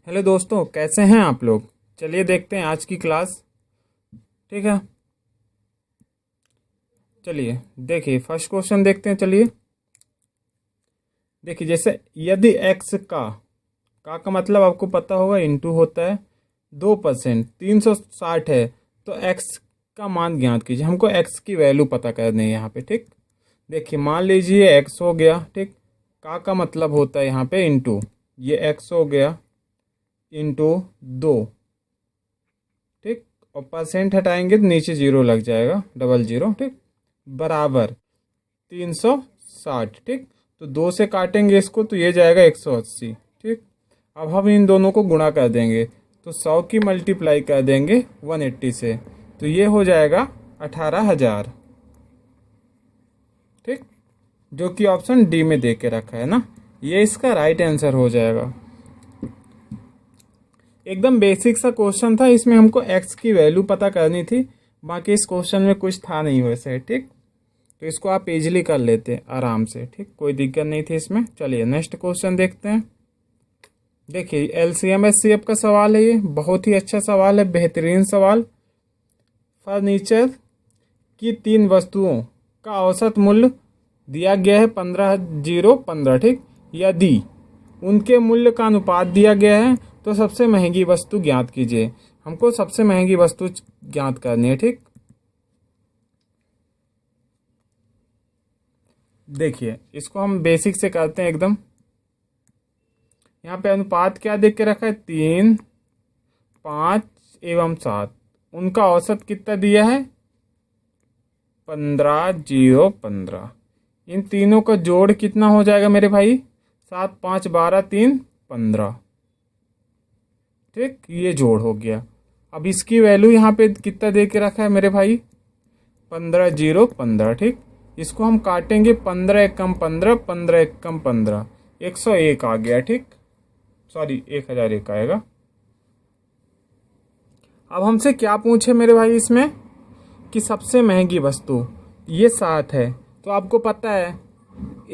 Hello दोस्तों, कैसे हैं आप लोग। चलिए देखते हैं आज की क्लास। ठीक है, चलिए देखिए फर्स्ट क्वेश्चन देखते हैं। चलिए देखिए, जैसे यदि x का मतलब आपको पता होगा इंटू होता है 2%, 360 है तो x का मान ज्ञात कीजिए। हमको x की वैल्यू पता करनी है यहाँ पे। ठीक, देखिए मान लीजिए x हो गया। ठीक, का मतलब होता है यहाँ पे इंटू, ये x हो गया इंटू 2। ठीक, और परसेंट हटाएंगे तो नीचे जीरो लग जाएगा, डबल जीरो। ठीक, बराबर 360। ठीक, तो 2 से काटेंगे इसको तो ये जाएगा 180। ठीक, अब हम इन दोनों को गुणा कर देंगे तो 100 की मल्टीप्लाई कर देंगे 180 से, तो ये हो जाएगा 18,000। ठीक, जो कि ऑप्शन डी में दे के रखा है ना, ये इसका राइट आंसर हो जाएगा। एकदम बेसिक सा क्वेश्चन था, इसमें हमको x की वैल्यू पता करनी थी। बाकी इस क्वेश्चन में कुछ था नहीं वैसे। ठीक, तो इसको आप इजीली कर लेते आराम से। ठीक, कोई दिक्कत नहीं थी इसमें। चलिए नेक्स्ट क्वेश्चन देखते हैं। देखिए एलसीएम एचसीएफ का सवाल है, ये बहुत ही अच्छा सवाल है, बेहतरीन सवाल। फर्नीचर की 3 वस्तुओं का औसत मूल्य दिया गया है 15,015। ठीक, यदि उनके मूल्य का अनुपात दिया गया है तो सबसे महंगी वस्तु ज्ञात कीजिए। हमको सबसे महंगी वस्तु ज्ञात करनी है। ठीक, देखिए इसको हम बेसिक से करते हैं एकदम। यहाँ पे अनुपात क्या देख के रखा है, 3, 5 एवं 7। उनका औसत कितना दिया है, 15,015। इन तीनों का जोड़ कितना हो जाएगा मेरे भाई, 7, 5, 12, 3, 15। ठीक, ये जोड़ हो गया। अब इसकी वैल्यू यहाँ पे कितना दे के रखा है मेरे भाई, 15,015। ठीक, इसको हम काटेंगे, 15 एकम 15, 15 एकम 15, 101 आ गया। ठीक, सॉरी 1001 आएगा। अब हमसे क्या पूछे मेरे भाई इसमें कि सबसे महंगी वस्तु, ये 7 है तो आपको पता है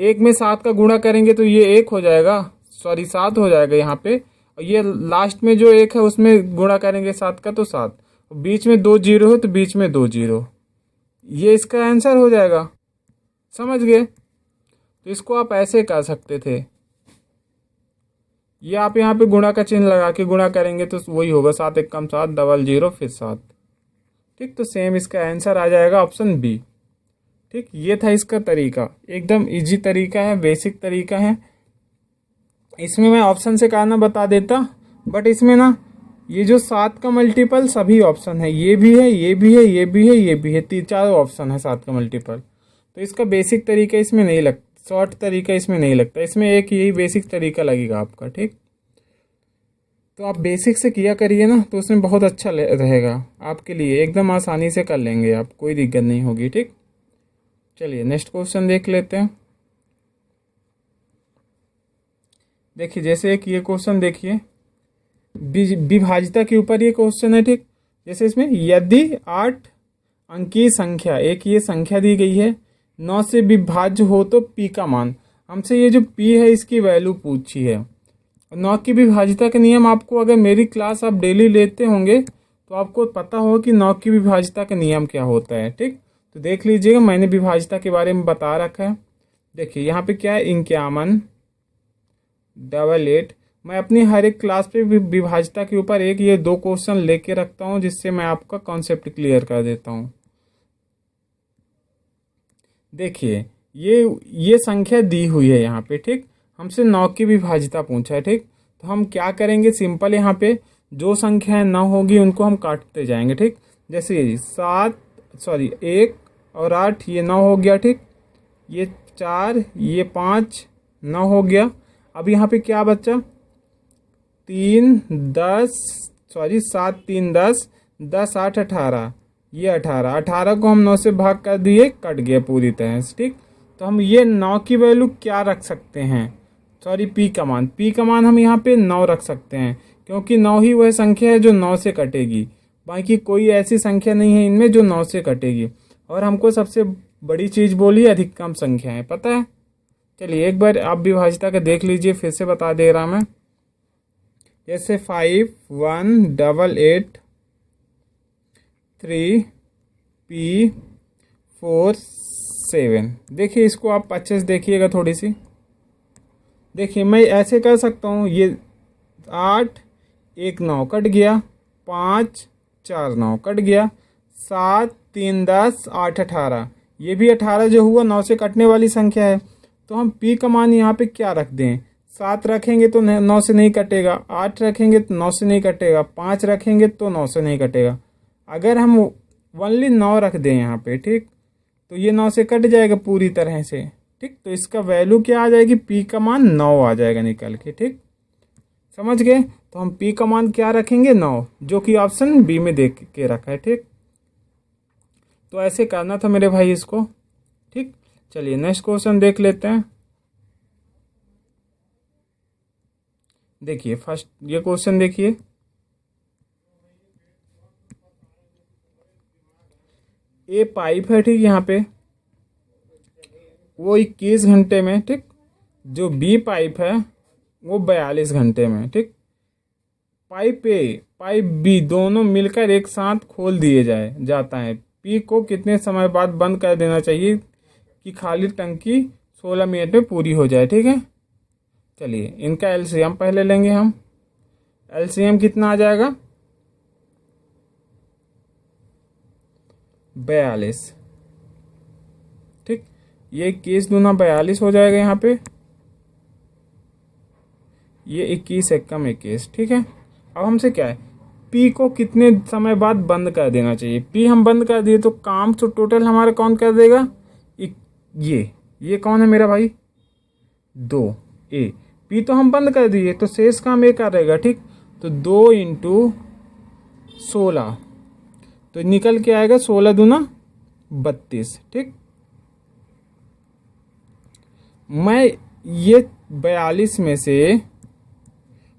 1 में 7 का गुणा करेंगे तो ये 1 हो जाएगा, सॉरी 7 हो जाएगा यहाँ पे। और ये लास्ट में जो 1 है उसमें गुणा करेंगे 7 का तो 7। बीच में 2 जीरो है तो बीच में 2 जीरो, ये इसका आंसर हो जाएगा। समझ गए, तो इसको आप ऐसे कर सकते थे, ये आप यहाँ पे गुणा का चिन्ह लगा के गुणा करेंगे तो वही होगा, 7 एकम 7, डबल जीरो फिर 7। ठीक, तो सेम इसका आंसर आ जाएगा ऑप्शन बी। ठीक, ये था इसका तरीका, एकदम इजी तरीका है, बेसिक तरीका है। इसमें मैं ऑप्शन से करना बता देता, बट इसमें ना ये जो 7 का मल्टीपल सभी ऑप्शन है, ये भी है, ये भी है, ये भी है, ये भी है, 3-4 ऑप्शन है 7 का मल्टीपल। तो इसका बेसिक तरीका इसमें नहीं लगता, शॉर्ट तरीका इसमें नहीं लगता, इसमें एक यही बेसिक तरीका लगेगा आपका। ठीक, तो आप बेसिक से किया करिए ना, तो उसमें बहुत अच्छा रहेगा आपके लिए, एकदम आसानी से कर लेंगे आप, कोई दिक्कत नहीं होगी। ठीक, चलिए नेक्स्ट क्वेश्चन देख लेते हैं। देखिए जैसे एक ये क्वेश्चन देखिए, विभाजिता के ऊपर ये क्वेश्चन है। ठीक, जैसे इसमें यदि 8 अंकीय संख्या, एक ये संख्या दी गई है, 9 से विभाज्य हो तो p का मान। हमसे ये जो p है इसकी वैल्यू पूछी है। 9 की विभाजिता के नियम आपको, अगर मेरी क्लास आप डेली लेते होंगे तो आपको पता होगा कि 9 की विभाजिता का नियम क्या होता है। ठीक, तो देख लीजिएगा, मैंने विभाजिता के बारे में बता रखा है। देखिए यहाँ पे क्या है, 51, 88। मैं अपनी हर एक क्लास पे विभाजिता के ऊपर एक ये 2 क्वेश्चन लेके रखता हूँ, जिससे मैं आपका कॉन्सेप्ट क्लियर कर देता हूँ। देखिए ये संख्या दी हुई है यहाँ पे। ठीक, हमसे 9 की विभाजिता पूछा है। ठीक, तो हम क्या करेंगे, सिंपल यहाँ पे जो संख्या 9 होगी उनको हम काटते जाएंगे। ठीक, जैसे ये 1 और 8, ये 9 हो गया। ठीक, ये 4, ये 5, 9 हो गया। अब यहाँ पे क्या बचा, 7, 3, 10, 10, 8, 18, ये 18 को हम 9 से भाग कर दिए, कट गया पूरी तरह से। ठीक, तो हम ये 9 की वैल्यू क्या रख सकते हैं, सॉरी p का मान हम यहाँ पे 9 रख सकते हैं, क्योंकि 9 ही वह संख्या है जो 9 से कटेगी। बाकी कोई ऐसी संख्या नहीं है इनमें जो 9 से कटेगी। और हमको सबसे बड़ी चीज़ बोली अधिकतम संख्या है, पता है। चलिए एक बार आप विभाजिता का देख लीजिए, फिर से बता दे रहा मैं। जैसे 5 1 8 8 3 P 4 7। देखिए इसको आप अच्छे से देखिएगा थोड़ी सी। देखिए मैं ऐसे कर सकता हूँ, ये 8 1 9 कट गया, 5 4 9 कट गया, 7 3 10 8 18। ये भी 18 जो हुआ 9 से कटने वाली संख्या है। तो हम P का मान यहाँ पे क्या रख दें? 7 रखेंगे तो 9 से नहीं कटेगा, 8 रखेंगे तो 9 से नहीं कटेगा, 5 रखेंगे तो 9 से नहीं कटेगा। अगर हम ओनली 9 रख दें यहाँ पे, ठीक, तो ये 9 से कट जाएगा पूरी तरह से, ठीक। तो इसका वैल्यू क्या आ जाएगी? P का मान 9 आ जाएगा निकल के, ठीक, समझ गए। तो हम P का मान क्या रखेंगे? 9, जो कि ऑप्शन बी में देख के रखा है, ठीक। तो ऐसे करना था मेरे भाई इसको, ठीक। चलिए नेक्स्ट क्वेश्चन देख लेते हैं। देखिए फर्स्ट ये क्वेश्चन देखिए, ए पाइप है, ठीक, यहाँ पे वो 21 घंटे में, ठीक। जो बी पाइप है वो 42 घंटे में, ठीक। पाइप ए पाइप बी दोनों मिलकर एक साथ खोल दिए जाता है। पी को कितने समय बाद बंद कर देना चाहिए कि खाली टंकी 16 मिनट में पूरी हो जाए, ठीक है। चलिए इनका एलसीएम पहले लेंगे हम। एलसीएम कितना आ जाएगा? 42, ठीक। ये 21 दूना 42 हो जाएगा यहाँ पे, ये 21 एक कम 21, ठीक है। अब हमसे क्या है? पी को कितने समय बाद बंद कर देना चाहिए? पी हम बंद कर दिए तो काम तो टोटल हमारा कौन कर देगा? ये कौन है मेरा भाई? 2 ए। पी तो हम बंद कर दिए तो शेष काम ए कर रहेगा, ठीक। तो 2 × 16 तो निकल के आएगा 16 दूना 32, ठीक। मैं ये 42 में से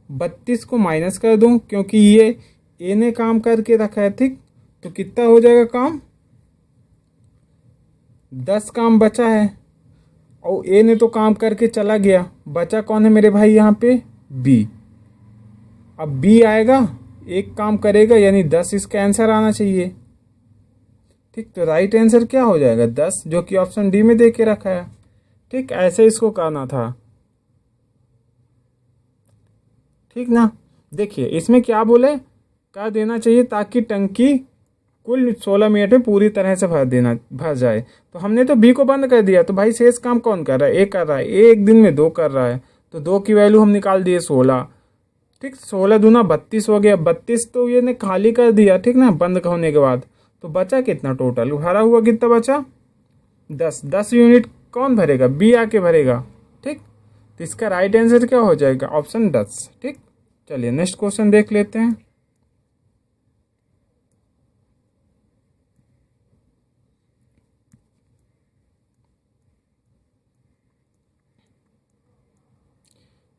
32 को माइनस कर दूं, क्योंकि ये ए ने काम करके रखा है, ठीक। तो कितना हो जाएगा काम? 10 काम बचा है, और ए ने तो काम करके चला गया। बचा कौन है मेरे भाई यहाँ पे? बी। अब बी आएगा, एक काम करेगा, यानी 10 इसका आंसर आना चाहिए, ठीक। तो राइट आंसर क्या हो जाएगा? 10, जो कि ऑप्शन डी में दे के रखा है, ठीक। ऐसे इसको करना था, ठीक ना। देखिए इसमें क्या बोले, कर देना चाहिए ताकि टंकी कुल 16 मिनट में पूरी तरह से भर जाए। तो हमने तो बी को बंद कर दिया, तो भाई शेष काम कौन कर रहा है? ए कर रहा है। ए एक दिन में 2 कर रहा है, तो 2 की वैल्यू हम निकाल दिए 16, ठीक। 16 दूना 32 हो गया। 32 तो ये ने खाली कर दिया, ठीक ना, बंद होने के बाद। तो बचा कितना टोटल? भरा हुआ कितना बचा? 10। 10 यूनिट कौन भरेगा? बी आके भरेगा, ठीक। तो इसका राइट आंसर क्या हो जाएगा? ऑप्शन 10, ठीक। चलिए नेक्स्ट क्वेश्चन देख लेते हैं।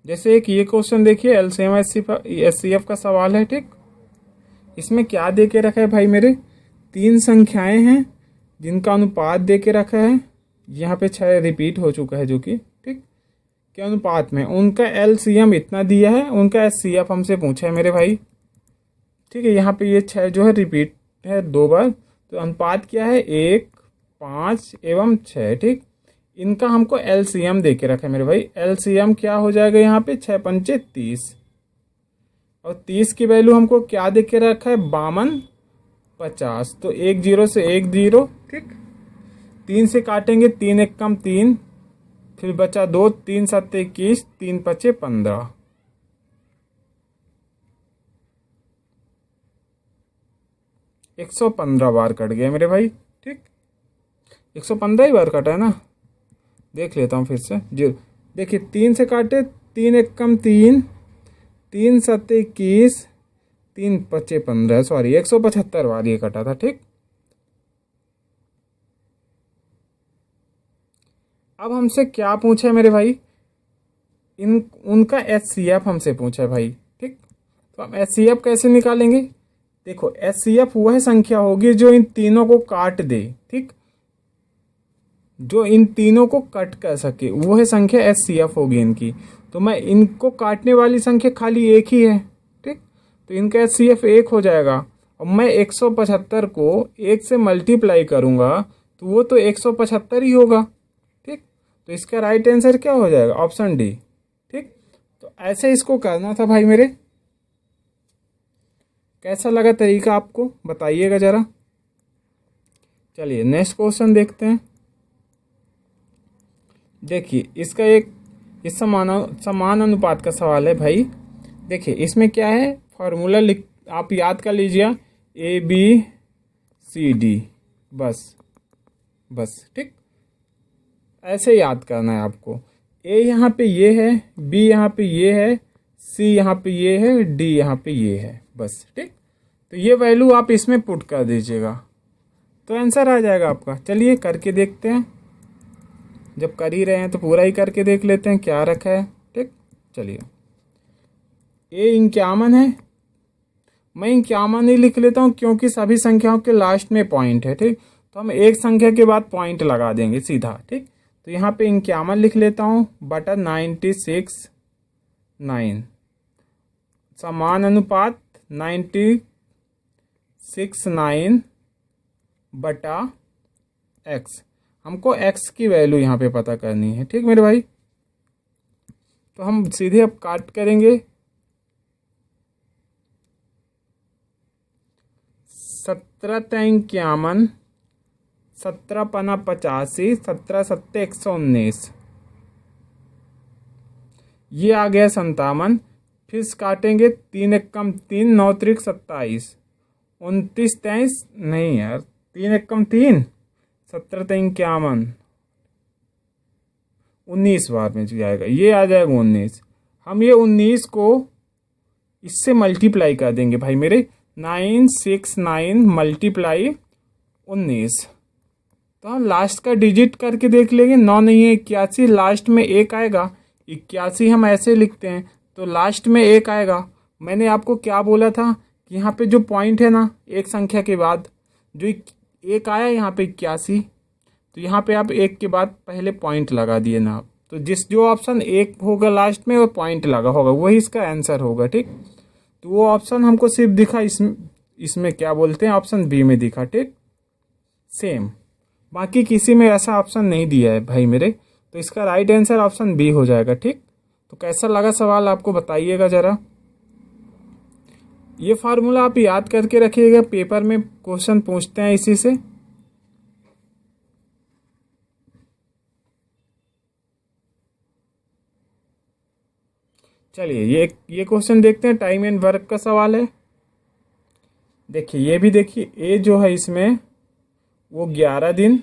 जैसे एक ये क्वेश्चन देखिए, एलसीएम एचसीएफ का सवाल है, ठीक। इसमें क्या दे के रखा है भाई मेरे? 3 संख्याएं हैं जिनका अनुपात दे के रखा है। यहाँ पे 6 रिपीट हो चुका है, जो कि, ठीक, के अनुपात में उनका एलसीएम इतना दिया है, उनका एचसीएफ हमसे पूछा है मेरे भाई, ठीक है। यहाँ पे ये 6 जो है रिपीट है 2 बार, तो अनुपात क्या है? 1 5 एवं 6, ठीक। इनका हमको एलसीएम दे के रखा है मेरे भाई। एलसीएम क्या हो जाएगा यहाँ पे? 6 पंचे 30, और 30 की वैल्यू हमको क्या दे के रखा है? 52 50। तो 1 0 से 1 0, ठीक। 3 से काटेंगे, 3 1 कम 3, फिर बचा 2, 3 7 21, 3 5 15। 115 बार कट गया मेरे भाई, ठीक। 115 ही बार कटा है ना। देख लेता हूँ फिर से। जी देखिए, 3 से काटे, 3 1 कम 3, 3 7 21, 3 5 15, सॉरी 175 बार ये कटा था, ठीक। अब हमसे क्या पूछा है मेरे भाई? उनका एचसीएफ हमसे पूछा है भाई, ठीक। तो हम एचसीएफ कैसे निकालेंगे? देखो, एचसीएफ वह संख्या होगी जो इन तीनों को काट दे, ठीक। जो इन तीनों को कट कर सके वह संख्या एचसीएफ होगी इनकी। तो मैं इनको काटने वाली संख्या खाली एक ही है, तो इनका HCF 1 हो जाएगा। और मैं 175 को 1 से मल्टीप्लाई करूँगा तो वो तो 175 ही होगा। ठीक, तो इसका राइट आंसर क्या हो जाएगा? Option D. ठीक, तो ऐसे इसको करना था भाई मेरे। कैसा लगा तरीका आपको, बताइएगा ज़रा। चलिए नेक्स्ट क्वेश्चन देखते हैं। देखिए इसका एक इस समान अनुपात का सवाल है भाई। देखिए इसमें क्या है, फॉर्मूला लिख आप याद कर लीजिए, ABCD, बस ठीक, ऐसे याद करना है आपको। A यहाँ पे ये है, B यहाँ पे ये है, C यहाँ पे ये है, D यहाँ पे ये है, बस ठीक। तो ये वैल्यू आप इसमें पुट कर दीजिएगा तो आंसर आ जाएगा आपका। चलिए करके देखते हैं, जब कर ही रहे हैं तो पूरा ही करके देख लेते हैं क्या रखा है। ठीक, चलिए A 51 है, मैं 51 ही लिख लेता हूँ क्योंकि सभी संख्याओं के लास्ट में पॉइंट है। ठीक, तो हम एक संख्या के बाद पॉइंट लगा देंगे सीधा। ठीक, तो यहाँ पे 51 लिख लेता हूँ बटा 96 9, समान अनुपात 96 9 बटा x। हमको x की वैल्यू यहाँ पे पता करनी है। ठीक मेरे भाई, तो हम सीधे अब काट करेंगे। 17 × 51, 17 पना 85, 17 सत्ते 119, ये आ गया 57। फिर काटेंगे 3 एक कम 3, 9 त्रिक 27, 29 23, नहीं यार 3 एक कम 3, 17 3 51, 19 बार में जाएगा, ये आ जाएगा 19। हम ये 19 को इससे मल्टीप्लाई कर देंगे भाई मेरे, 969 मल्टीप्लाई 19। तो हम लास्ट का डिजिट करके देख लेंगे। 9 नहीं है 81, लास्ट में 1 आएगा, 81 हम ऐसे लिखते हैं तो लास्ट में 1 आएगा। मैंने आपको क्या बोला था कि यहाँ पे जो पॉइंट है ना, एक संख्या के बाद जो 1 आया यहाँ पे 81, तो यहाँ पे आप 1 के बाद पहले पॉइंट लगा दिए ना, तो जो ऑप्शन 1 होगा लास्ट में वो पॉइंट लगा होगा वही इसका आंसर होगा। ठीक, तो वो ऑप्शन हमको सिर्फ दिखा इसमें क्या बोलते हैं, ऑप्शन बी में दिखा। ठीक, सेम, बाकी किसी में ऐसा ऑप्शन नहीं दिया है भाई मेरे, तो इसका राइट आंसर ऑप्शन बी हो जाएगा। ठीक, तो कैसा लगा सवाल आपको बताइएगा ज़रा। ये फार्मूला आप याद करके रखिएगा, पेपर में क्वेश्चन पूछते हैं इसी से। चलिए ये क्वेश्चन देखते हैं, टाइम एंड वर्क का सवाल है। देखिए ये भी देखिए, ए जो है इसमें वो 11 दिन,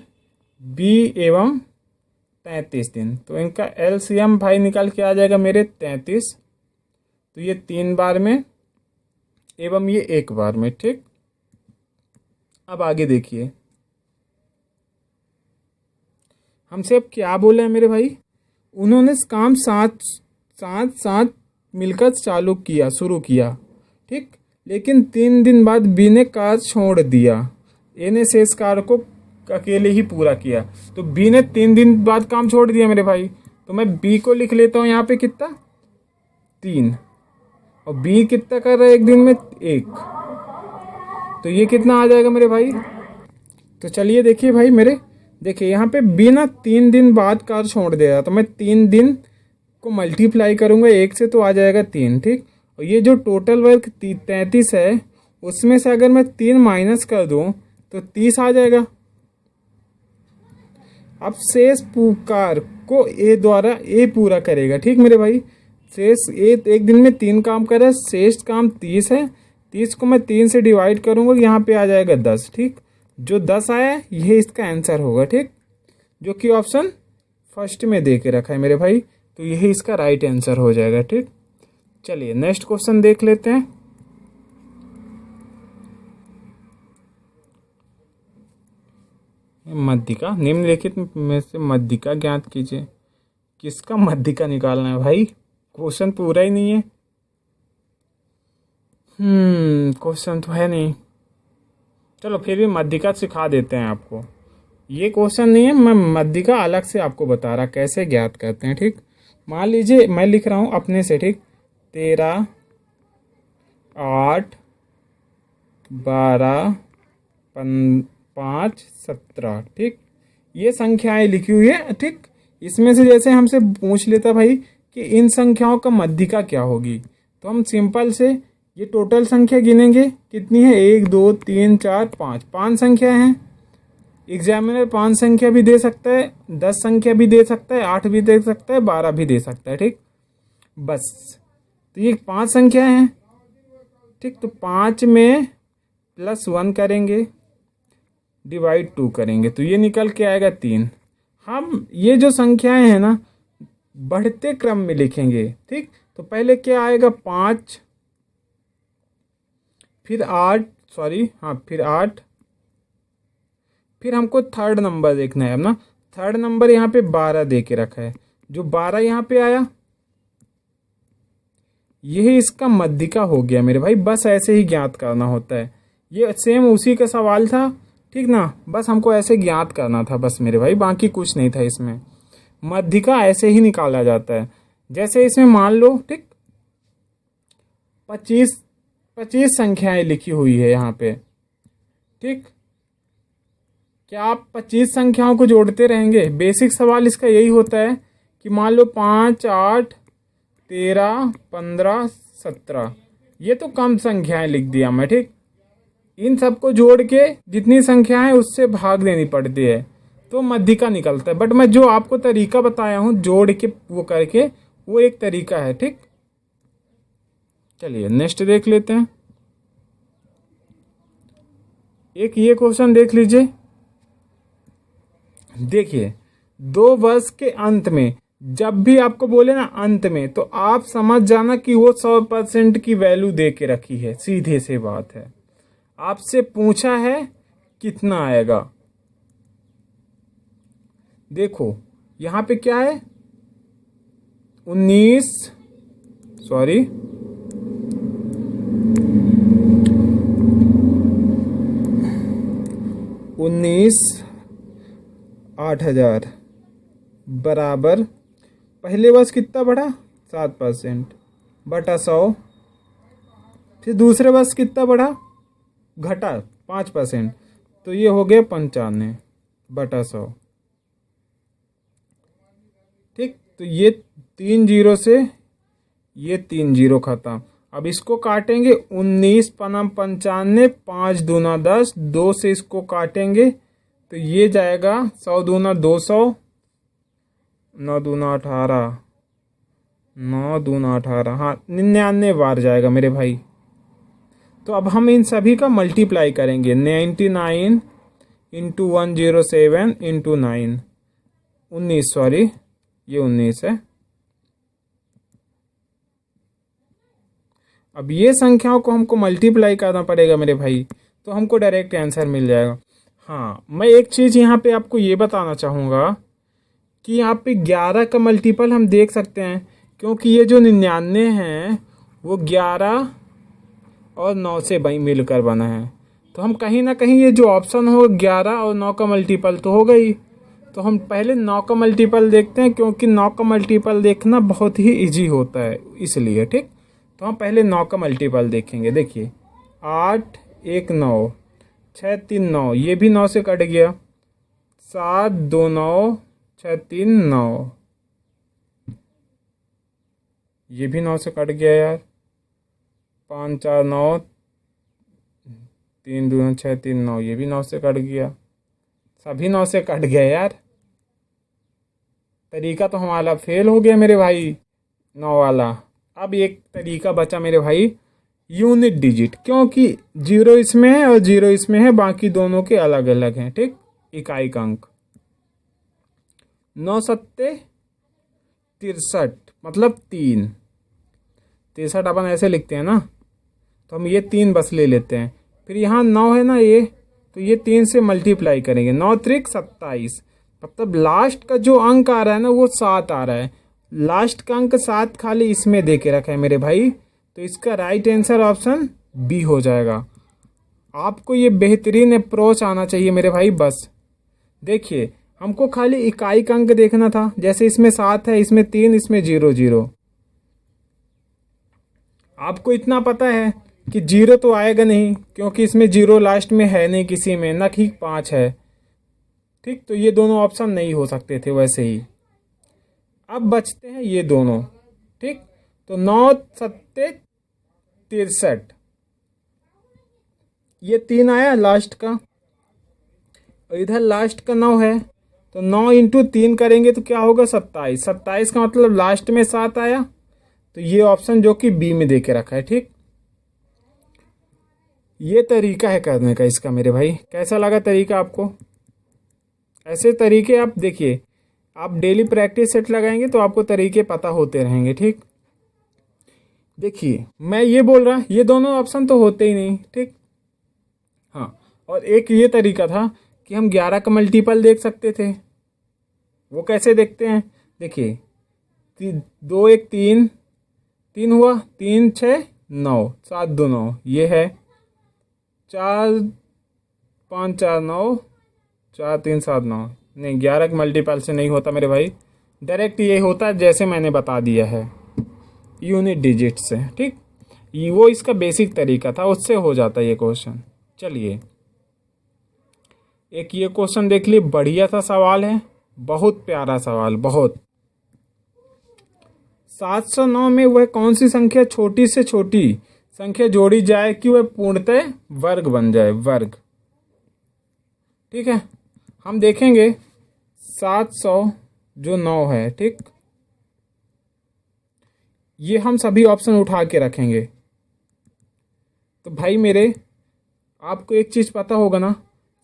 बी एवं 33 दिन, तो इनका LCM भाई निकाल के आ जाएगा मेरे 33। तो ये 3 बार में एवं ये 1 बार में। ठीक, अब आगे देखिए हमसे अब क्या बोला है मेरे भाई, उन्होंने काम साथ मिलकर शुरू किया। ठीक, लेकिन 3 दिन बाद बी ने कार्य छोड़ दिया, ए ने शेष कार्य को अकेले ही पूरा किया। तो बी ने 3 दिन बाद काम छोड़ दिया मेरे भाई, तो मैं बी को लिख लेता हूँ यहाँ पे कितना 3, और बी कितना कर रहा है एक दिन में 1, तो ये कितना आ जाएगा मेरे भाई। तो चलिए देखिए भाई मेरे, देखिए यहाँ पे बी ना 3 दिन बाद कार्य छोड़ देगा, तो मैं 3 दिन को मल्टीप्लाई करूंगा 1 से तो आ जाएगा 3। ठीक, और ये जो टोटल वर्क 33 है उसमें से अगर मैं 3 माइनस कर दूं तो 30 आ जाएगा। अब शेष कार्य को ए द्वारा ए पूरा करेगा। ठीक मेरे भाई, शेष ए एक दिन में 3 काम कर रहा है, शेष काम 30 है, 30 को मैं 3 से डिवाइड करूंगा, यहाँ पे आ जाएगा 10। ठीक, जो 10 आया है ये इसका आंसर होगा। ठीक, जो कि ऑप्शन फर्स्ट में दे के रखा है मेरे भाई, तो यही इसका राइट आंसर हो जाएगा। ठीक, चलिए नेक्स्ट क्वेश्चन देख लेते हैं। मध्यिका, निम्नलिखित में से मध्यिका ज्ञात कीजिए। किसका मध्यिका निकालना है भाई, क्वेश्चन पूरा ही नहीं है। क्वेश्चन तो है नहीं, चलो फिर भी मध्यिका सिखा देते हैं आपको। ये क्वेश्चन नहीं है, मैं मध्यिका अलग से आपको बता रहा कैसे ज्ञात करते हैं। ठीक, मान लीजिए मैं लिख रहा हूँ अपने से। ठीक, 13 8, 12, 5, 17। ठीक, ये संख्याएं लिखी हुई है। ठीक, इसमें से जैसे हमसे पूछ लेता भाई कि इन संख्याओं का मध्यिका क्या होगी, तो हम सिंपल से ये टोटल संख्या गिनेंगे। कितनी है? 1, 2, 3, 4, 5, 5 संख्या हैं। एग्जामिनर 5 संख्या भी दे सकता है, 10 संख्या भी दे सकता है, 8 भी दे सकता है, 12 भी दे सकता है। ठीक, बस तो ये 5 संख्या हैं। ठीक, तो 5 में +1 करेंगे, डिवाइड 2 करेंगे, तो ये निकल के आएगा 3। हम ये जो संख्याएं हैं ना बढ़ते क्रम में लिखेंगे। ठीक, तो पहले क्या आएगा? 5, फिर 8, फिर 8, फिर हमको थर्ड नंबर देखना है। अब ना थर्ड नंबर यहाँ पे 12 दे के रखा है, जो 12 यहाँ पे आया यही इसका मध्यिका हो गया मेरे भाई। बस ऐसे ही ज्ञात करना होता है, ये सेम उसी का सवाल था। ठीक ना, बस हमको ऐसे ज्ञात करना था बस मेरे भाई, बाकी कुछ नहीं था इसमें। मध्यिका ऐसे ही निकाला जाता है। जैसे इसमें मान लो, ठीक, 25 संख्याएं लिखी हुई है यहाँ पे। ठीक, क्या आप 25 संख्याओं को जोड़ते रहेंगे? बेसिक सवाल इसका यही होता है कि मान लो 5, 8, 13, 15, 17, ये तो कम संख्याएं लिख दिया मैं। ठीक, इन सबको जोड़ के जितनी संख्या है उससे भाग देनी पड़ती है तो मध्यिका निकलता है। बट मैं जो आपको तरीका बताया हूँ जोड़ के वो करके, वो एक तरीका है। ठीक, चलिए नेक्स्ट देख लेते हैं। एक ये क्वेश्चन देख लीजिए। देखिए, 2 वर्ष के अंत में जब भी आपको बोले ना अंत में, तो आप समझ जाना कि वो 100% की वैल्यू दे के रखी है। सीधे से बात है, आपसे पूछा है कितना आएगा। देखो यहां पे क्या है? 19 8,000 बराबर पहले वर्ष कितना बढ़ा? 7% बटा 100। फिर दूसरे वर्ष कितना बढ़ा? घटा 5%, तो ये हो गया 95 बटा 100। ठीक, तो ये 3 जीरो से ये 3 जीरो खत्म। अब इसको काटेंगे, 19 पनम 95, 5 दूना 10, 2 से इसको काटेंगे तो ये जाएगा 100 दूना 200, 9 दूना 18, 9 दूना 18, हाँ 99 बार जाएगा मेरे भाई। तो अब हम इन सभी का मल्टीप्लाई करेंगे। 99 इंटू 107 इंटू 9, 19, ये 19 है। अब ये संख्याओं को हमको मल्टीप्लाई करना पड़ेगा मेरे भाई, तो हमको डायरेक्ट आंसर मिल जाएगा। हाँ, मैं एक चीज़ यहाँ पे आपको ये बताना चाहूँगा कि यहाँ पे 11 का मल्टीपल हम देख सकते हैं, क्योंकि ये जो 99 है वो 11 और 9 से मिलकर बना है। तो हम कहीं ना कहीं ये जो ऑप्शन हो 11 और 9 का मल्टीपल तो हो गई। तो हम पहले 9 का मल्टीपल देखते हैं, क्योंकि 9 का मल्टीपल देखना बहुत ही इजी होता है इसलिए। ठीक, तो हम पहले 9 का मल्टीपल देखेंगे। देखिए 8, 1, 9, 6, 3, 9, ये भी 9 से कट गया। 7, 2, 9, 6, 3, 9, ये भी 9 से कट गया यार। 5, 4, 9, 3, 2, 6, 3, 9, ये भी 9 से कट गया। सभी 9 से कट गया यार। तरीका तो हमारा फेल हो गया मेरे भाई, 9 वाला। अब एक तरीका बचा मेरे भाई, यूनिट डिजिट, क्योंकि 0 इसमें है और 0 इसमें है, बाकी दोनों के अलग अलग हैं। ठीक, इकाई का अंक 9 सत्ते 63, मतलब 3। 63 अपन ऐसे लिखते हैं ना, तो हम ये 3 बस ले लेते हैं। फिर यहाँ 9 है ना ये, तो ये 3 से मल्टीप्लाई करेंगे। 9 त्रिक 27, मतलब लास्ट का जो अंक आ रहा है ना वो 7 आ रहा है। लास्ट का अंक 7 खाली इसमें दे के रखा है मेरे भाई, तो इसका राइट आंसर ऑप्शन बी हो जाएगा। आपको ये बेहतरीन अप्रोच आना चाहिए मेरे भाई। बस देखिए, हमको खाली इकाई का अंक देखना था। जैसे इसमें 7 है, इसमें 3, इसमें 0, 0। आपको इतना पता है कि 0 तो आएगा नहीं, क्योंकि इसमें 0 लास्ट में है नहीं किसी में, ना कि 5 है। ठीक, तो ये दोनों ऑप्शन नहीं हो सकते थे वैसे ही। अब बचते हैं ये दोनों। ठीक, तो 9 सत्ते 63, ये 3 आया लास्ट का, और इधर लास्ट का 9 है, तो 9 इंटू 3 करेंगे तो क्या होगा 27। 27 का मतलब लास्ट में 7 आया, तो ये ऑप्शन जो कि बी में दे के रखा है। ठीक, ये तरीका है करने का इसका मेरे भाई। कैसा लगा तरीका आपको? ऐसे तरीके आप देखिए, आप डेली प्रैक्टिस सेट लगाएंगे तो आपको तरीके पता होते रहेंगे। ठीक, देखिए मैं ये बोल रहा, ये दोनों ऑप्शन तो होते ही नहीं। ठीक, हाँ, और एक ये तरीका था कि हम 11 का मल्टीपल देख सकते थे। वो कैसे देखते हैं? देखिए 2 1 3, 3 हुआ, 3 6 9, 7 2 9, ये है 4 5 4 9, 4 3 7 9। नहीं, 11 के मल्टीपल से नहीं होता मेरे भाई, डायरेक्ट ये होता है जैसे मैंने बता दिया है, यूनिट डिजिट से। ठीक, ये वो इसका बेसिक तरीका था, उससे हो जाता है ये क्वेश्चन। चलिए एक ये क्वेश्चन देख लिए, बढ़िया सा सवाल है, बहुत प्यारा सवाल, बहुत। 709 में वह कौन सी संख्या छोटी से छोटी संख्या जोड़ी जाए कि वह पूर्णतः वर्ग बन जाए, वर्ग। ठीक है, हम देखेंगे 700 जो 9 है, ठीक, ये हम सभी ऑप्शन उठा के रखेंगे। तो भाई मेरे, आपको एक चीज पता होगा ना,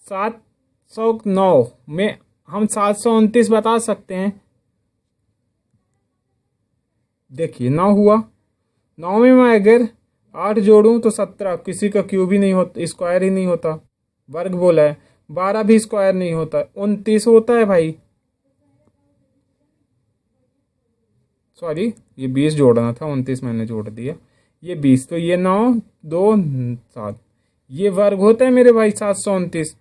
709 में हम 729 बता सकते हैं। देखिए 9 हुआ, 9 में मैं अगर 8 जोड़ूं तो 17, किसी का क्यूब ही नहीं होता, स्क्वायर ही नहीं होता, वर्ग बोला है। 12 भी स्क्वायर नहीं होता, 29 होता है भाई। सॉरी, ये 20 जोड़ना था, 29 मैंने जोड़ दिया, ये 20, तो ये 9 2 7, ये वर्ग होता है मेरे भाई 729।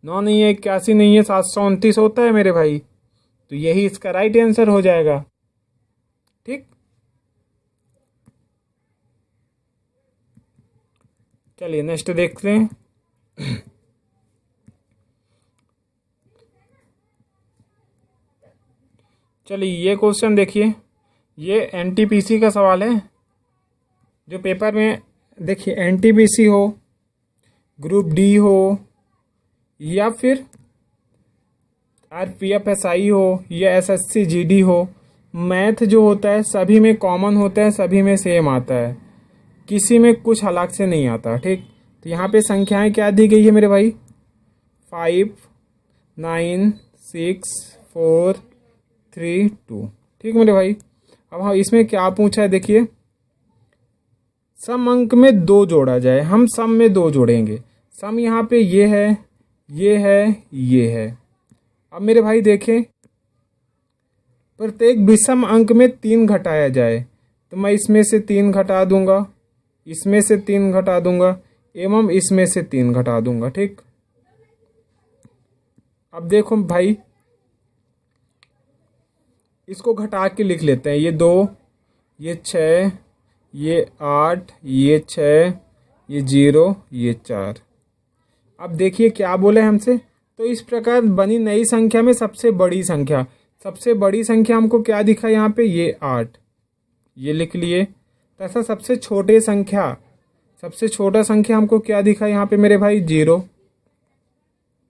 9 नहीं है, 81 नहीं है, 729 होता है मेरे भाई, तो यही इसका राइट आंसर हो जाएगा। ठीक, चलिए नेक्स्ट देखते हैं। चलिए ये क्वेश्चन देखिए, ये एनटीपीसी का सवाल है, जो पेपर में देखिए एनटीपीसी हो, ग्रुप डी हो, या फिर आरपीएफएसआई हो, या एसएससी जीडी हो, मैथ जो होता है सभी में कॉमन होता है, सभी में सेम आता है, किसी में कुछ अलग से नहीं आता। ठीक, तो यहाँ पे संख्याएं क्या दी गई है मेरे भाई, 5 9 6 4 3 2। ठीक मेरे भाई, अब हाँ इसमें क्या पूछा है देखिए, सम अंक में 2 जोड़ा जाए, हम सम में 2 जोड़ेंगे। सम यहाँ पे ये है, ये है, ये है। अब मेरे भाई देखें, प्रत्येक विषम अंक में 3 घटाया जाए, तो मैं इसमें से 3 घटा दूंगा, इसमें से 3 घटा दूंगा, एवं इसमें से 3 घटा दूंगा। ठीक, अब देखो भाई, इसको घटा के लिख लेते हैं, ये 2, ये 6, ये 8, ये 6, ये 0, ये 4। अब देखिए क्या बोले हमसे, तो इस प्रकार बनी नई संख्या में सबसे बड़ी संख्या, सबसे बड़ी संख्या हमको क्या दिखा यहाँ पे, ये 8, ये लिख लिए। तथा सबसे छोटे संख्या, सबसे छोटा संख्या हमको क्या दिखा यहाँ पे मेरे भाई, 0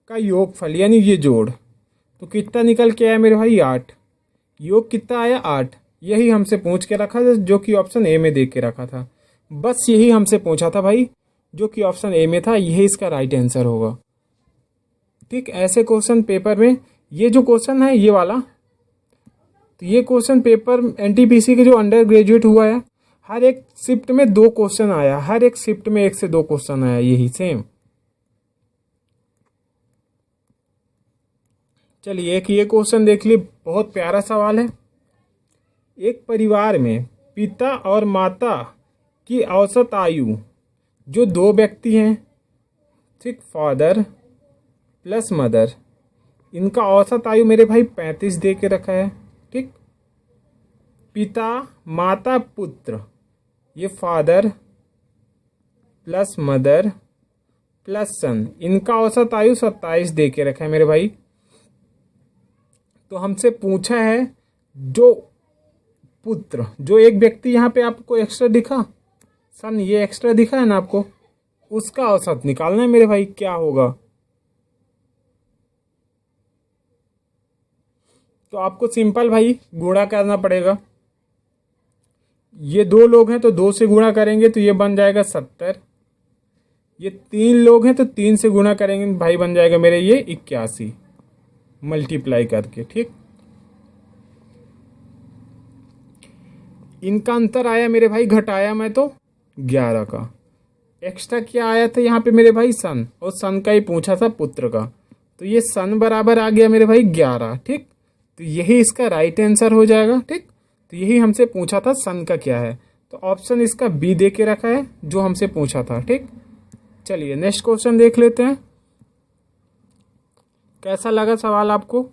का योगफल, यानी ये जोड़। तो कितना निकल के आया मेरे भाई, 8। योग कितना आया, 8। यही हमसे पूछ के रखा था, जो कि ऑप्शन ए में देख के रखा था। बस यही हमसे पूछा था भाई, जो कि ऑप्शन ए में था, यही इसका राइट आंसर होगा। ठीक, ऐसे क्वेश्चन पेपर में, ये जो क्वेश्चन है ये वाला, तो ये क्वेश्चन पेपर एनटीपीसी के जो अंडर ग्रेजुएट हुआ है, हर एक शिफ्ट में 2 क्वेश्चन आया, हर एक शिफ्ट में 1 से 2 क्वेश्चन आया, यही सेम। चलिए एक ये क्वेश्चन देख लिए, बहुत प्यारा सवाल है। एक परिवार में पिता और माता की औसत आयु, जो 2 व्यक्ति हैं, ठीक, फादर प्लस मदर, इनका औसत आयु मेरे भाई 35 दे के रखा है। ठीक, पिता माता पुत्र ये फादर प्लस मदर प्लस सन, इनका औसत आयु 27 दे के रखा है मेरे भाई। तो हमसे पूछा है जो पुत्र, जो एक व्यक्ति यहाँ पे आपको एक्स्ट्रा दिखा, सन ये एक्स्ट्रा दिखा है ना आपको, उसका औसत निकालना है मेरे भाई। क्या होगा? तो आपको सिंपल भाई गुणा करना पड़ेगा। ये 2 लोग हैं तो 2 से गुणा करेंगे तो ये बन जाएगा 70। ये 3 लोग हैं तो 3 से गुणा करेंगे भाई बन जाएगा मेरे ये 81 मल्टीप्लाई करके। ठीक, इनका अंतर आया मेरे भाई, घटाया मैं तो 11 का। एक्स्ट्रा क्या आया था यहाँ पे मेरे भाई? सन, और सन का ही पूछा था पुत्र का, तो ये सन बराबर आ गया मेरे भाई 11। ठीक, तो यही इसका राइट आंसर हो जाएगा। ठीक, तो यही हमसे पूछा था सन का क्या है, तो ऑप्शन इसका बी दे के रखा है जो हमसे पूछा था। ठीक, चलिए नेक्स्ट क्वेश्चन देख लेते हैं। कैसा लगा सवाल आपको?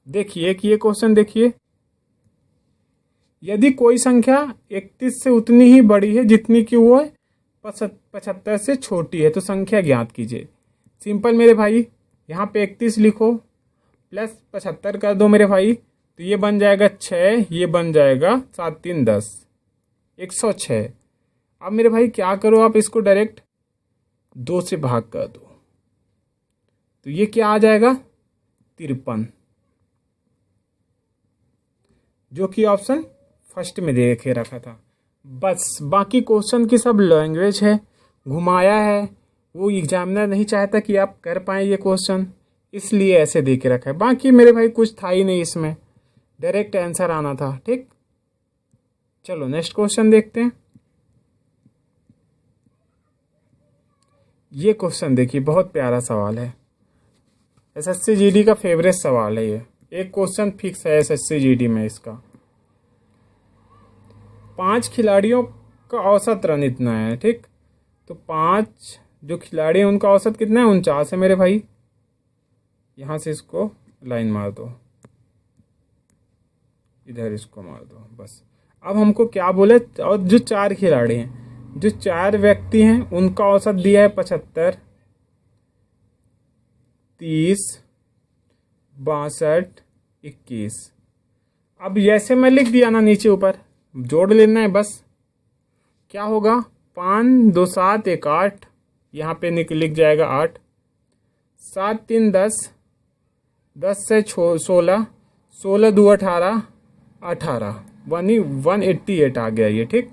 देखिए कि ये क्वेश्चन देखिए, यदि कोई संख्या 31 से उतनी ही बड़ी है जितनी कि वो 75 से छोटी है तो संख्या ज्ञात कीजिए। सिंपल मेरे भाई, यहाँ पे 31 लिखो प्लस 75 कर दो मेरे भाई, तो ये बन जाएगा 6, ये बन जाएगा 7 3 10, 106। अब मेरे भाई क्या करो, आप इसको डायरेक्ट 2 से भाग कर दो, तो ये क्या आ जाएगा? 53, जो कि ऑप्शन फर्स्ट में दे के रखा था। बस बाकी क्वेश्चन की सब लैंग्वेज है, घुमाया है, वो एग्जामिनर नहीं चाहता कि आप कर पाए ये क्वेश्चन, इसलिए ऐसे दे के रखा है। बाकी मेरे भाई कुछ था ही नहीं इसमें, डायरेक्ट आंसर आना था। ठीक, चलो नेक्स्ट क्वेश्चन देखते हैं। ये क्वेश्चन देखिए, बहुत प्यारा सवाल है, एसएससी जीडी का फेवरेट सवाल है ये। एक क्वेश्चन फिक्स है एसएससी जीडी में इसका। 5 खिलाड़ियों का औसत रन इतना है। ठीक, तो 5 जो खिलाड़ी हैं उनका औसत कितना है? 49 है मेरे भाई। यहां से इसको लाइन मार दो, इधर इसको मार दो बस। अब हमको क्या बोले, और जो 4 खिलाड़ी हैं, जो 4 व्यक्ति हैं उनका औसत दिया है 75, 30, 62, 21। अब जैसे मैं लिख दिया ना नीचे ऊपर, जोड़ लेना है बस। क्या होगा? 5 2 7 1 8, यहाँ पे लिख जाएगा 8, 7 3 10, 10 से 16, 16 2 18, 18 188 आ गया ये। ठीक,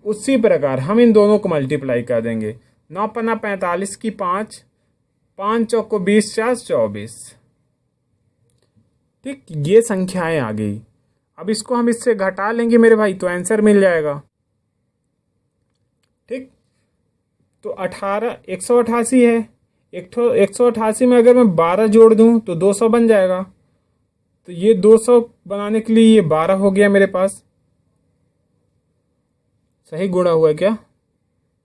उसी प्रकार हम इन दोनों को मल्टीप्लाई कर देंगे। 9 पन्ना 45 की 5, 5 चौको 20, 4 24। ठीक, ये संख्याएं आ गई। अब इसको हम इससे घटा लेंगे मेरे भाई तो आंसर मिल जाएगा। ठीक, तो 188 है, 188 में अगर मैं 12 जोड़ दूं तो 200 बन जाएगा। तो ये 200 बनाने के लिए ये 12 हो गया मेरे पास। सही गुणा हुआ क्या?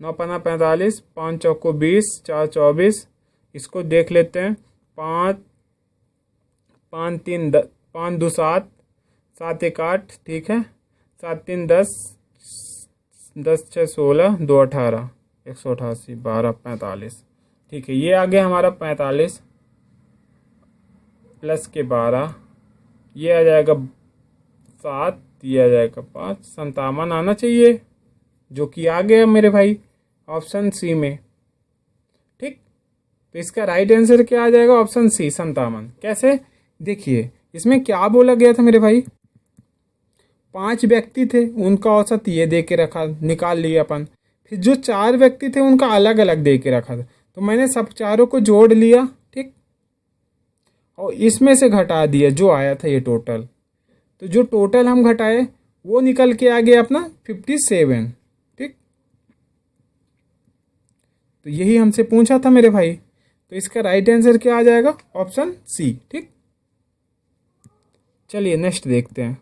9 पन्ना 45, 5 चौको 20, 4 24। इसको देख लेते हैं। 5 5 3 5 2 7, 7 1 8, ठीक है, 7 3 10, 10 6 16, 2 18, 188, 12 45। ठीक है, ये आ गया हमारा 45 प्लस के 12, ये आ जाएगा 7, ये आ जाएगा 5, 57 आना चाहिए, जो कि आ गया मेरे भाई ऑप्शन सी में। ठीक, तो इसका राइट आंसर क्या आ जाएगा? Option C 57। कैसे? देखिए इसमें क्या बोला गया था मेरे भाई, 5 व्यक्ति थे उनका औसत ये दे के रखा, निकाल लिया अपन। फिर जो 4 व्यक्ति थे उनका अलग अलग दे के रखा था, तो मैंने सब चारों को जोड़ लिया। ठीक, और इसमें से घटा दिया जो आया था ये टोटल। तो जो टोटल हम घटाए वो निकल के आ गया अपना 57। ठीक, तो यही हमसे पूछा था मेरे भाई, तो इसका राइट आंसर क्या आ जाएगा? Option C. ठीक, चलिए नेक्स्ट देखते हैं।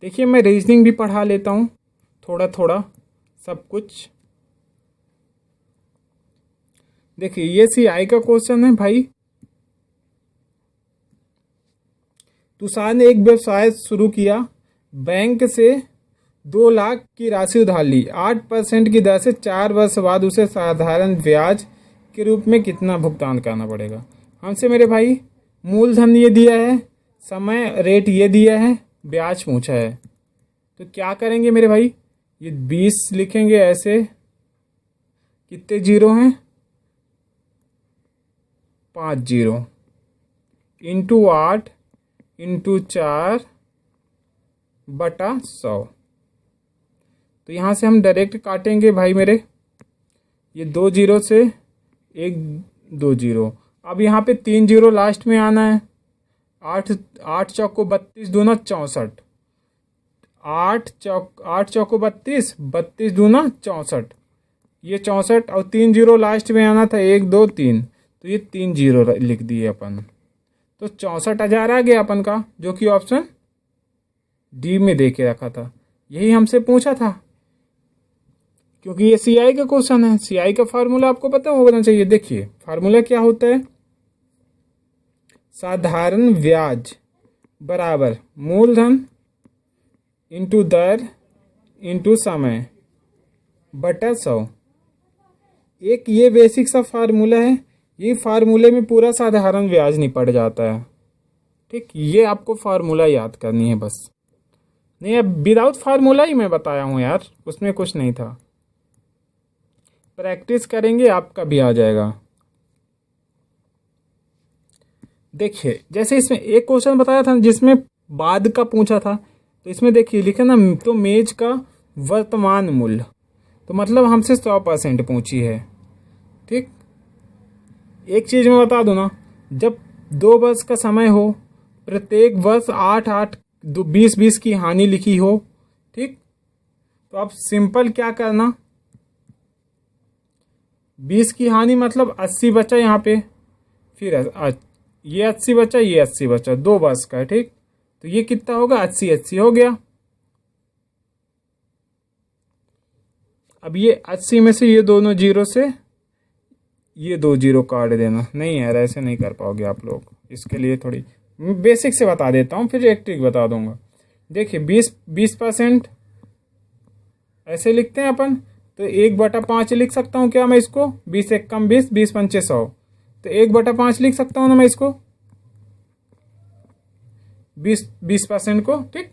देखिए मैं रीजनिंग भी पढ़ा लेता हूँ थोड़ा थोड़ा सब कुछ। देखिए ये CI का क्वेश्चन है भाई। तुषार ने एक व्यवसाय शुरू किया, बैंक से 2 लाख की राशि उधार ली, 8% की दर से 4 वर्ष बाद उसे साधारण ब्याज के रूप में कितना भुगतान करना पड़ेगा। हमसे मेरे भाई मूलधन ये दिया है, समय रेट ये दिया है, ब्याज पूछा है। तो क्या करेंगे मेरे भाई, ये 20 लिखेंगे ऐसे, कितने जीरो हैं, 5 जीरो, इंटू 8 इंटू 4 बटा 100। तो यहाँ से हम डायरेक्ट काटेंगे भाई मेरे, ये 2 जीरो से 1 2 जीरो, अब यहाँ पे 3 जीरो लास्ट में आना है। 8 चौको 32 दूना 64, 8 चौको 32, 32 दूना 64, ये 64 और 3 जीरो लास्ट में आना था, 1 2 3, तो ये 3 जीरो लिख दिए अपन। तो 64,000 आ गया अपन का, जो कि ऑप्शन डी में दे के रखा था। यही हमसे पूछा था, क्योंकि ये सीआई का क्वेश्चन है। सीआई का फार्मूला आपको पता होना चाहिए। देखिए फार्मूला क्या होता है, साधारण ब्याज बराबर मूलधन इंटू दर इंटू समय बटा 100। एक ये बेसिक सा फार्मूला है, ये फार्मूले में पूरा साधारण ब्याज निपट जाता है। ठीक, ये आपको फार्मूला याद करनी है बस। नहीं, अब विदाउट फार्मूला ही मैं बताया हूँ यार, उसमें कुछ नहीं था। प्रैक्टिस करेंगे आपका भी आ जाएगा। देखिए जैसे इसमें एक क्वेश्चन बताया था जिसमें बाद का पूछा था, तो इसमें देखिए लिखा ना, तो मेज का वर्तमान मूल्य, तो मतलब हमसे 100% पूछी है। ठीक, एक चीज मैं बता दूं ना, जब 2 वर्ष का समय हो, प्रत्येक वर्ष 8 20 की हानि लिखी हो, ठीक, तो आप सिंपल क्या करना, 20 की हानि मतलब 80 बचा यहाँ पे, फिर ये 80 बचा, ये 80 बचा, 2 वर्ष का है। ठीक, तो ये कितना होगा, 80 80 हो गया। अब ये 80 में से ये दोनों जीरो से ये 2 जीरो काट देना। नहीं यार, ऐसे नहीं कर पाओगे आप लोग, इसके लिए थोड़ी बेसिक से बता देता हूँ, फिर एक ट्रिक बता दूंगा। देखिए 20% ऐसे लिखते हैं अपन, तो 1/5 लिख सकता हूँ क्या मैं इसको, 20 एक कम 20, 20 पंचे 100, तो 1/5 लिख सकता हूँ ना मैं इसको, 20% को। ठीक,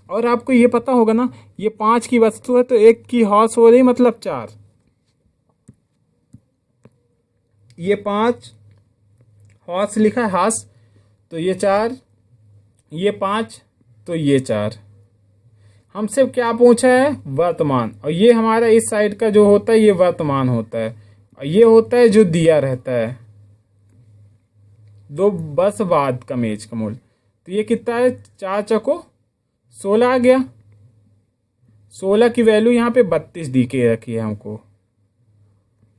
और आपको ये पता होगा ना, ये 5 की वस्तु है तो 1 की हॉस हो रही मतलब 4, ये 5 हॉस लिखा है, हास, तो ये 4, ये 5, तो ये 4। हमसे क्या पूछा है, वर्तमान, और ये हमारा इस साइड का जो होता है ये वर्तमान होता है, और ये होता है जो दिया रहता है 2 वर्ष बाद का मेज का मूल्य। तो ये कितना है, 4 चौको 16 आ गया। 16 की वैल्यू यहाँ पे 32 दी के रखी है हमको।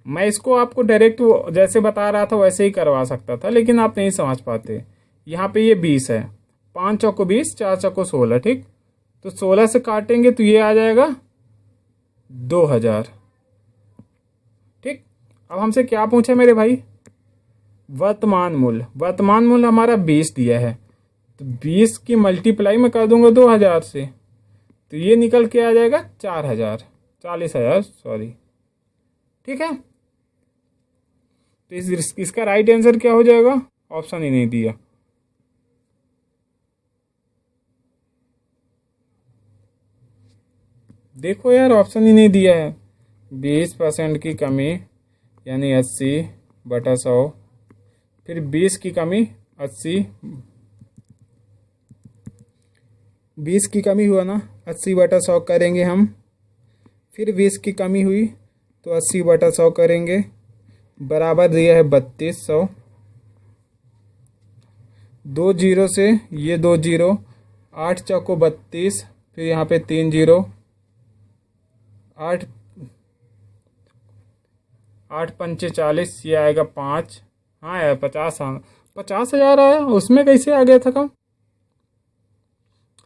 मैं इसको आपको डायरेक्ट जैसे बता रहा था वैसे ही करवा सकता था, लेकिन आप नहीं समझ पाते। यहाँ पे ये 20 है, 5 चौको 20, 4 चौको 16। ठीक, तो 16 से काटेंगे तो ये आ जाएगा 2000। ठीक, अब हमसे क्या पूछा मेरे भाई, वर्तमान मूल्य। वर्तमान मूल्य हमारा 20 दिया है, तो 20 की मल्टीप्लाई में कर दूंगा 2000 से, तो ये निकल के आ जाएगा 40,000 सॉरी। ठीक है, तो इसका राइट आंसर क्या हो जाएगा, ऑप्शन ही नहीं दिया। देखो यार, ऑप्शन ही नहीं दिया है। 20% की कमी यानी 80/100, फिर 20 की कमी 80, 20 की कमी हुआ ना, 80/100 करेंगे हम, फिर 20 की कमी हुई तो 80/100 करेंगे, बराबर दिया है 3200। 2 जीरो से ये 2 जीरो, 8 चौको 32, फिर यहाँ पे 3 जीरो, 8 पंचे 40, ये आएगा 5। हाँ यार 50,000 आया, उसमें कैसे आ गया था कम,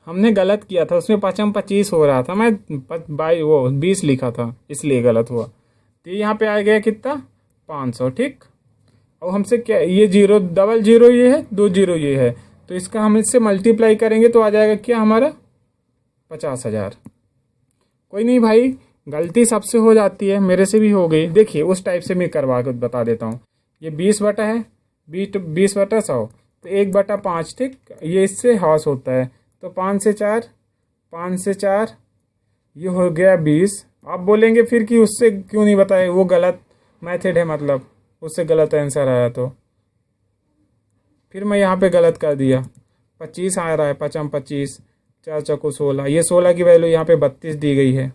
हमने गलत किया था, उसमें 25 हो रहा था, मैं 20 लिखा था इसलिए गलत हुआ। तो यहाँ पे आ गया कितना, 500। ठीक, और हमसे क्या, ये जीरो डबल जीरो ये है, 2 जीरो ये है, तो इसका हम इससे मल्टीप्लाई करेंगे तो आ जाएगा क्या हमारा 50,000। कोई नहीं भाई, गलती सबसे हो जाती है, मेरे से भी हो गई। देखिए उस टाइप से मैं करवा के बता देता हूँ। ये 20 बटा है, 20/100, तो 1/5, ठीक, ये इससे हास होता है, तो 5 से 4 ये हो गया 20। आप बोलेंगे फिर कि उससे क्यों नहीं बताए, वो गलत मेथड है, मतलब उससे गलत आंसर आया, तो फिर मैं यहाँ पे गलत कर दिया। 25 आ रहा है, 25, 4×4 = 16, ये 16 की वैल्यू यहाँ पे 32 दी गई है,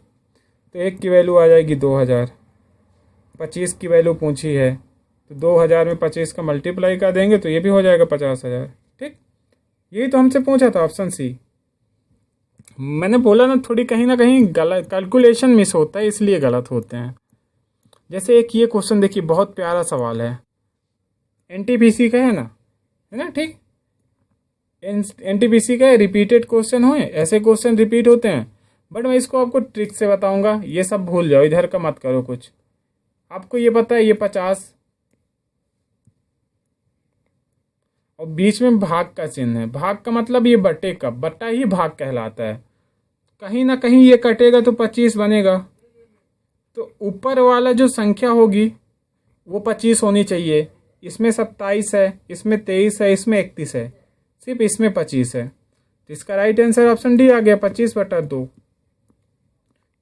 तो 1 की वैल्यू आ जाएगी 2000। 25 की वैल्यू पूछी है, तो 2000 में 25 का मल्टीप्लाई कर देंगे तो ये भी हो जाएगा 50,000। ठीक, यही तो हमसे पूछा था, ऑप्शन सी। मैंने बोला ना, थोड़ी कहीं ना कहीं गलत कैलकुलेशन मिस होता है, इसलिए गलत होते हैं। जैसे एक ये क्वेश्चन देखिए, बहुत प्यारा सवाल है, एनटीपीसी का है ना, है ना, ठीक, एनटीपीसी का है, रिपीटेड क्वेश्चन हो, ऐसे क्वेश्चन रिपीट होते हैं। बट मैं इसको आपको ट्रिक से बताऊंगा, ये सब भूल जाओ, इधर का मत करो कुछ। आपको ये पता है ये 50 और बीच में भाग का चिन्ह है, भाग का मतलब ये बट्टे का, बट्टा ही भाग कहलाता है। कहीं ना कहीं ये कटेगा तो 25 बनेगा, तो ऊपर वाला जो संख्या होगी वो 25 होनी चाहिए। इसमें 27 है, इसमें 23 है, इसमें 31 है, सिर्फ इसमें 25 है, तो इसका राइट आंसर ऑप्शन डी आ गया, 25/2।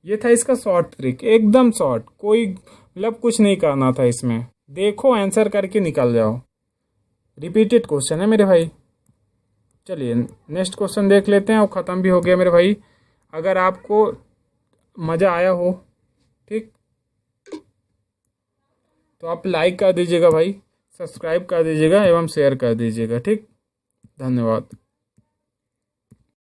ये था इसका शॉर्ट ट्रिक, एकदम शॉर्ट, कोई मतलब कुछ नहीं करना था इसमें। देखो आंसर करके निकल जाओ। रिपीटेड क्वेश्चन है मेरे भाई। चलिए नेक्स्ट क्वेश्चन देख लेते हैं और ख़त्म भी हो गया मेरे भाई। अगर आपको मज़ा आया हो, ठीक, तो आप लाइक कर दीजिएगा भाई, सब्सक्राइब कर दीजिएगा एवं शेयर कर दीजिएगा। ठीक, धन्यवाद।